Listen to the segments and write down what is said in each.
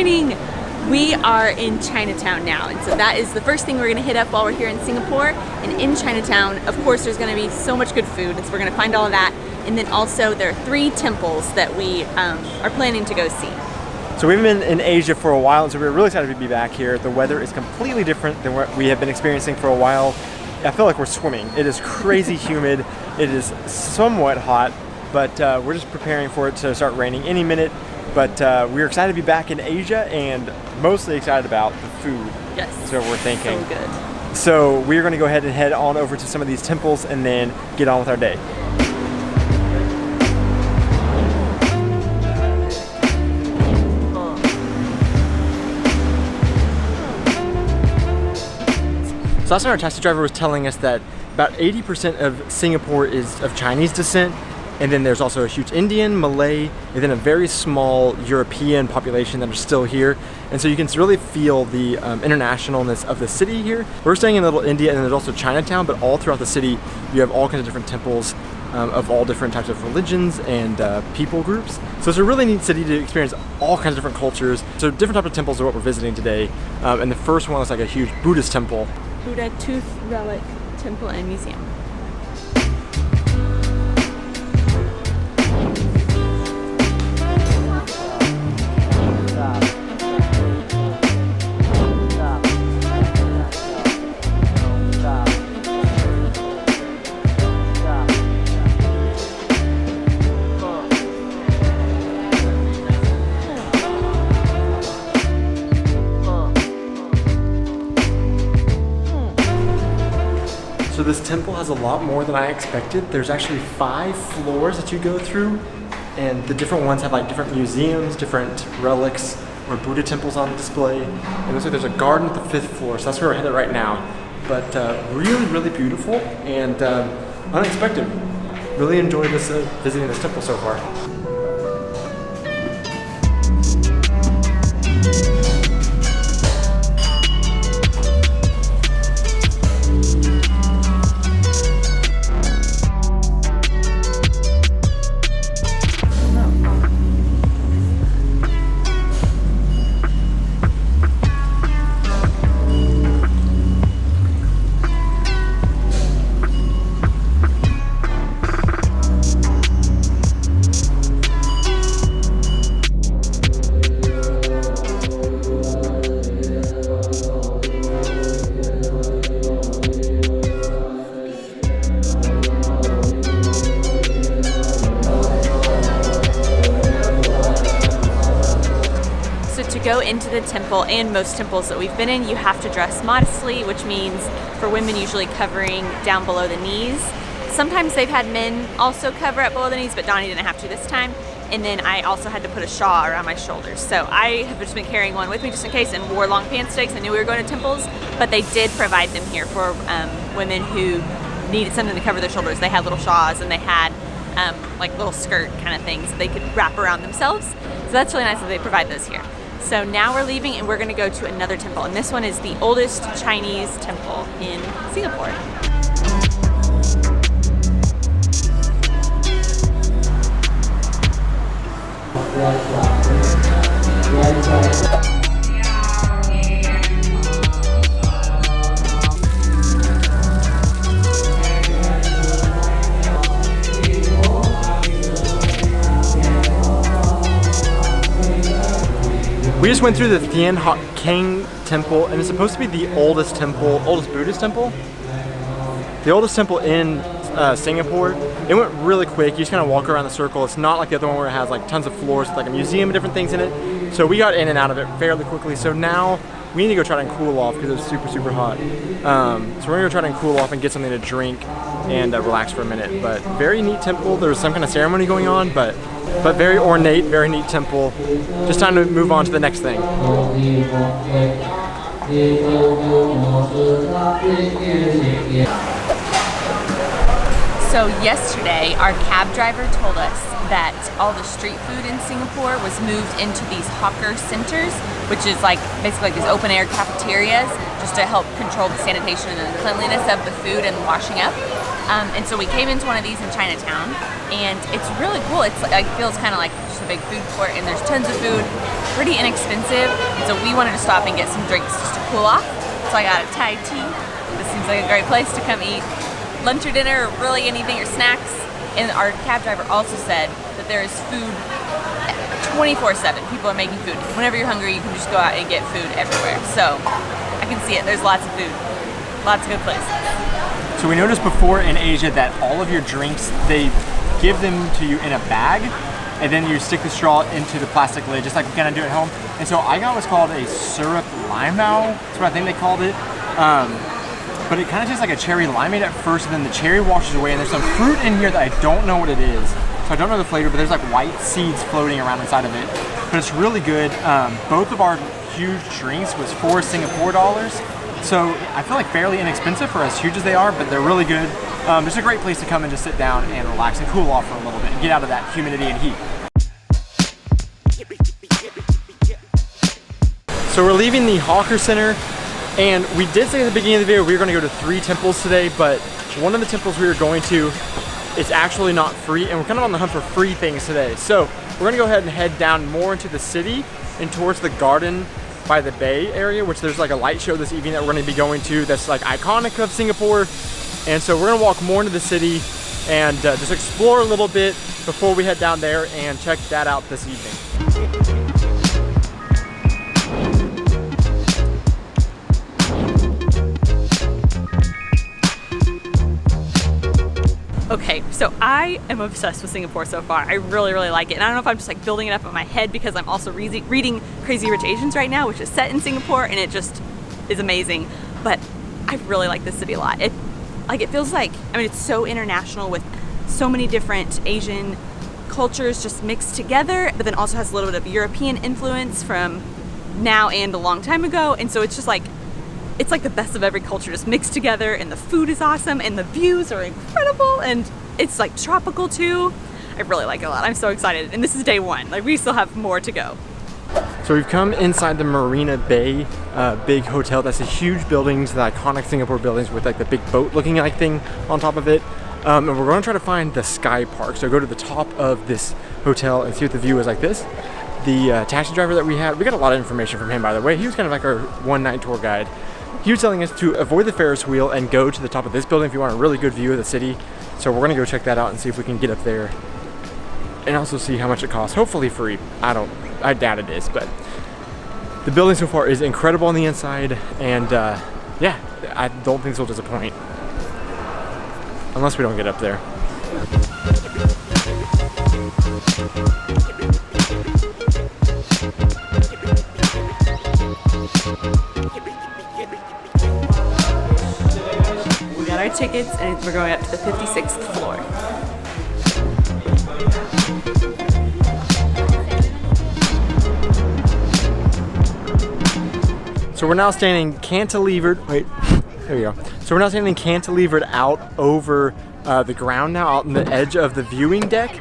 morning. We are in Chinatown now, and so that is the first thing we're going to hit up while we're here in Singapore. And in Chinatown, of course, there's going to be so much good food, and so we're going to find all of that. And then also there are 3 temples that we are planning to go see. So we've been in Asia for a while, and so we're really excited to be back here. The weather is completely different than what we have been experiencing for a while. I feel like we're swimming. It is crazy humid. It is somewhat hot, but we're just preparing for it to start raining any minute. But we're excited to be back in Asia and mostly excited about the food. Yes. So we're thinking. So good. So we're going to go ahead and head on over to some of these temples and then get on with our day. So last night our taxi driver was telling us that about 80% of Singapore is of Chinese descent, and then there's also a huge Indian, Malay, and then a very small European population that are still here. And so you can really feel the internationalness of the city here. We're staying in Little India, and then there's also Chinatown, but all throughout the city you have all kinds of different temples of all different types of religions and people groups. So it's a really neat city to experience all kinds of different cultures. So different types of temples are what we're visiting today. And the first one is like a huge Buddhist temple. Buddha Tooth Relic Temple and Museum. So this temple has a lot more than I expected. There's actually 5 floors that you go through, and the different ones have like different museums, different relics, or Buddha temples on display. And it looks like there's a garden at the 5th floor, so that's where we're headed right now. But really, really beautiful and unexpected. Really enjoyed this visiting this temple so far. Go into the temple, and most temples that we've been in, you have to dress modestly, which means for women usually covering down below the knees. Sometimes they've had men also cover up below the knees, but Donnie didn't have to this time. And then I also had to put a shawl around my shoulders. So I have just been carrying one with me just in case, and wore long pants today because I knew we were going to temples, but they did provide them here for women who needed something to cover their shoulders. They had little shawls, and they had like little skirt kind of things that they could wrap around themselves. So that's really nice that they provide those here. So now we're leaving and we're going to go to another temple, and this one is the oldest Chinese temple in Singapore. We just went through the Thian Hock Keng temple, and it's supposed to be the oldest Buddhist temple. The oldest temple in Singapore. It went really quick. You just kind of walk around the circle. It's not like the other one where it has like tons of floors with like a museum and different things in it. So we got in and out of it fairly quickly. So now we need to go try and cool off because it's super, super hot. So we're gonna go try and cool off and get something to drink and relax for a minute. But very neat temple. There's some kind of ceremony going on, but very ornate, very neat temple. Just time to move on to the next thing. So yesterday, our cab driver told us that all the street food in Singapore was moved into these hawker centers, which is like basically like these open air cafeterias, just to help control the sanitation and the cleanliness of the food and washing up. And so we came into one of these in Chinatown, and it's really cool. It's like, it feels kind of like just a big food court, and there's tons of food. pretty inexpensive, and so we wanted to stop and get some drinks just to cool off. So I got a Thai tea. This seems like a great place to come eat lunch or dinner, or really anything, or snacks. And our cab driver also said that there is food 24/7. People are making food. Whenever you're hungry, you can just go out and get food everywhere. So I can see it. There's lots of food. Lots of good places. So we noticed before in Asia that all of your drinks, they give them to you in a bag, and then you stick the straw into the plastic lid, just like we kind of do at home. And so I got what's called a syrup limau. That's what I think they called it. But it kind of tastes like a cherry limeade at first, and then the cherry washes away, and there's some fruit in here that I don't know what it is. So I don't know the flavor, but there's like white seeds floating around inside of it. But it's really good. Both of our huge drinks was $4 Singapore dollars. So I feel like fairly inexpensive for as huge as they are, but they're really good. It's a great place to come and just sit down and relax and cool off for a little bit and get out of that humidity and heat. So we're leaving the Hawker Center, and we did say at the beginning of the video we were going to go to 3 temples today, but one of the temples we were going to is actually not free, and we're kind of on the hunt for free things today. So we're going to go ahead and head down more into the city and towards the garden by the bay area, which there's like a light show this evening that we're going to be going to that's like iconic of Singapore. And so we're going to walk more into the city and just explore a little bit before we head down there and check that out this evening. Okay, so I am obsessed with Singapore so far. I really, really like it. And I don't know if I'm just like building it up in my head because I'm also reading Crazy Rich Asians right now, which is set in Singapore, and it just is amazing. But I really like this city a lot. It feels like, I mean, it's so international with so many different Asian cultures just mixed together, but then also has a little bit of European influence from now and a long time ago. And so it's just like, it's like the best of every culture just mixed together, and the food is awesome, and the views are incredible, and it's like tropical too. I really like it a lot. I'm so excited, and this is day 1. Like, we still have more to go. So we've come inside the Marina Bay big hotel. That's the huge buildings, the iconic Singapore buildings with like the big boat looking like thing on top of it. And we're going to try to find the Sky Park. So go to the top of this hotel and see what the view is like this. The taxi driver that we had, we got a lot of information from him, by the way. He was kind of like our one-night tour guide. He was telling us to avoid the Ferris wheel and go to the top of this building if you want a really good view of the city. So we're gonna go check that out and see if we can get up there and also see how much it costs. Hopefully free. I doubt it is, but the building so far is incredible on the inside, and yeah, I don't think this will disappoint. Unless we don't get up there. We got our tickets, and we're going up to the 56th floor. So we're now standing cantilevered, wait, there we go. So we're now standing cantilevered out over the ground now, out on the edge of the viewing deck.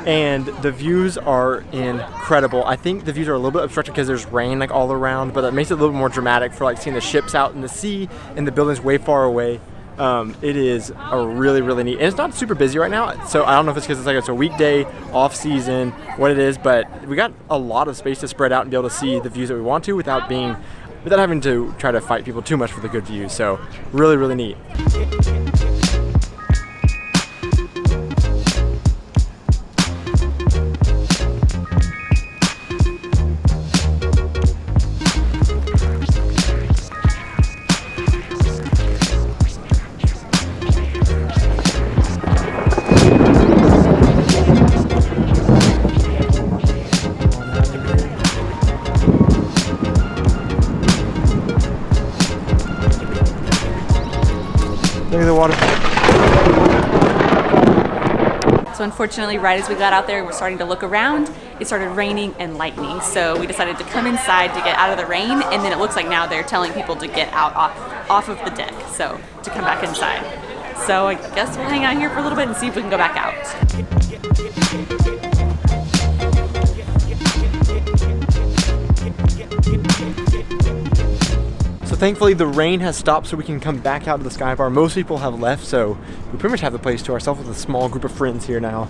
And the views are incredible. I think the views are a little bit obstructed because there's rain like all around, but that makes it a little bit more dramatic for like seeing the ships out in the sea and the buildings way far away. It is a really, really neat, and it's not super busy right now, so I don't know if it's because it's a weekday, off season, what it is, but we got a lot of space to spread out and be able to see the views that we want to without having to try to fight people too much for the good views. So really, really neat. Look at the water. So unfortunately, right as we got out there, we're starting to look around, it started raining and lightning. So we decided to come inside to get out of the rain, and then it looks like now they're telling people to get out off of the deck, so to come back inside. So I guess we'll hang out here for a little bit and see if we can go back out. So thankfully the rain has stopped so we can come back out to the Sky Bar. Most people have left, so we pretty much have the place to ourselves with a small group of friends here now.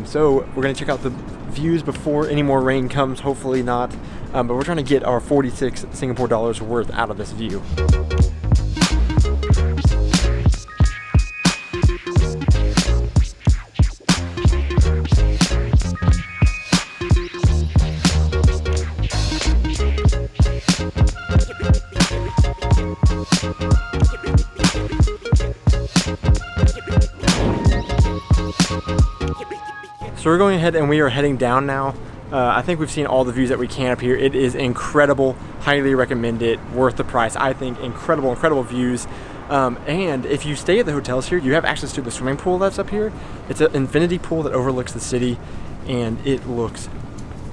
So we're gonna check out the views before any more rain comes, hopefully not. but we're trying to get our 46 Singapore dollars worth out of this view. So we're going ahead and we are heading down now. I think we've seen all the views that we can up here. It is incredible, highly recommend it, worth the price. I think incredible views. And if you stay at the hotels here, you have access to the swimming pool that's up here. It's an infinity pool that overlooks the city, and it looks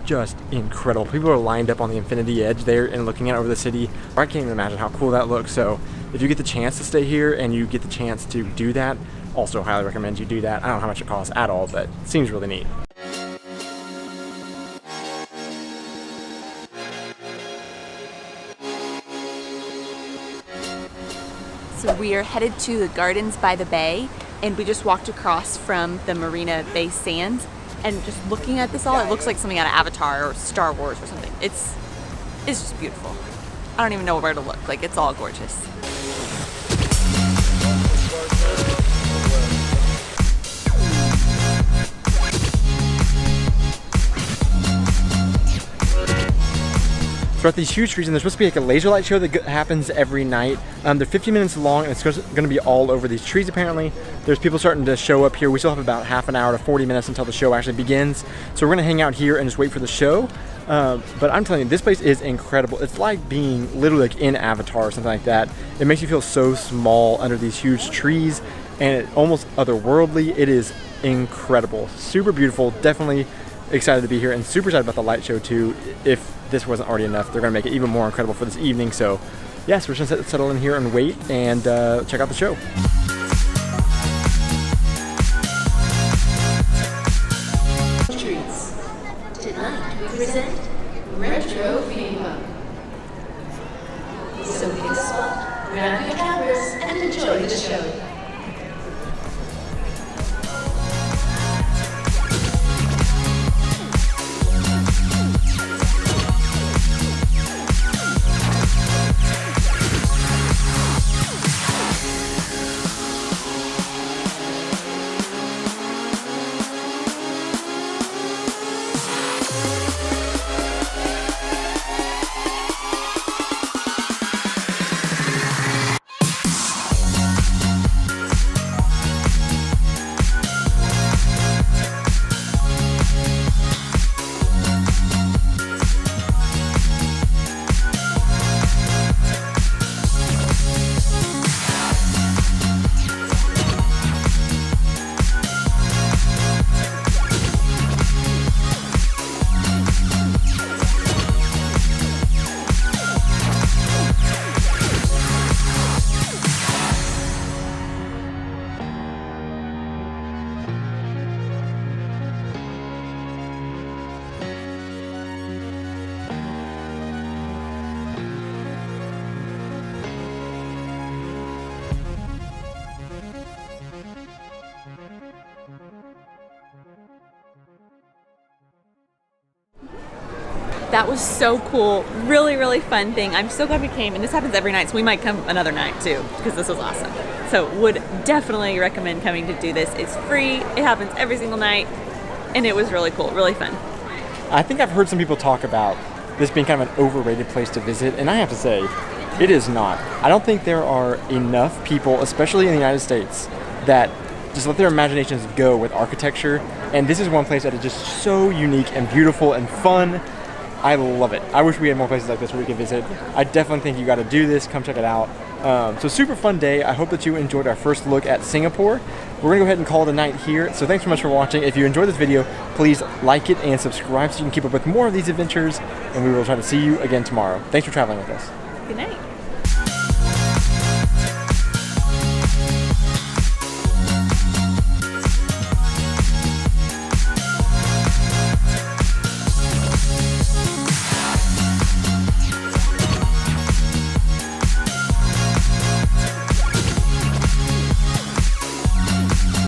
just incredible. People are lined up on the infinity edge there and looking out over the city. I can't even imagine how cool that looks. So if you get the chance to stay here and you get the chance to do that, also highly recommend you do that. I don't know how much it costs at all, but it seems really neat. So we are headed to the Gardens by the Bay, and we just walked across from the Marina Bay Sands, and just looking at this all, it looks like something out of Avatar or Star Wars or something. It's just beautiful. I don't even know where to look. Like, it's all gorgeous. So we're at these huge trees, and there's supposed to be like a laser light show that happens every night. They're 50 minutes long, and it's going to be all over these trees apparently. There's people starting to show up here. We still have about half an hour to 40 minutes until the show actually begins. So we're going to hang out here and just wait for the show. But I'm telling you, this place is incredible. It's like being literally like in Avatar or something like that. It makes you feel so small under these huge trees, and almost otherworldly. It is incredible, super beautiful. Definitely excited to be here, and super excited about the light show too. If this wasn't already enough, they're going to make it even more incredible for this evening. So yes, we're just going to settle in here and wait and check out the show. Treats. Tonight we present Retro Fever. So pick a spot, grab your cameras, and enjoy the show. That was so cool. Really fun thing. I'm so glad we came, and this happens every night, so we might come another night too, because this was awesome. So would definitely recommend coming to do this. It's free, it happens every single night, and it was really cool, really fun. I think I've heard some people talk about this being kind of an overrated place to visit, and I have to say, it is not. I don't think there are enough people, especially in the United States, that just let their imaginations go with architecture, and this is one place that is just so unique and beautiful and fun. I love it. I wish we had more places like this where we could visit. I definitely think you got to do this. Come check it out. So super fun day. I hope that you enjoyed our first look at Singapore. We're going to go ahead and call it a night here. So thanks so much for watching. If you enjoyed this video, please like it and subscribe so you can keep up with more of these adventures. And we will try to see you again tomorrow. Thanks for traveling with us. Good night.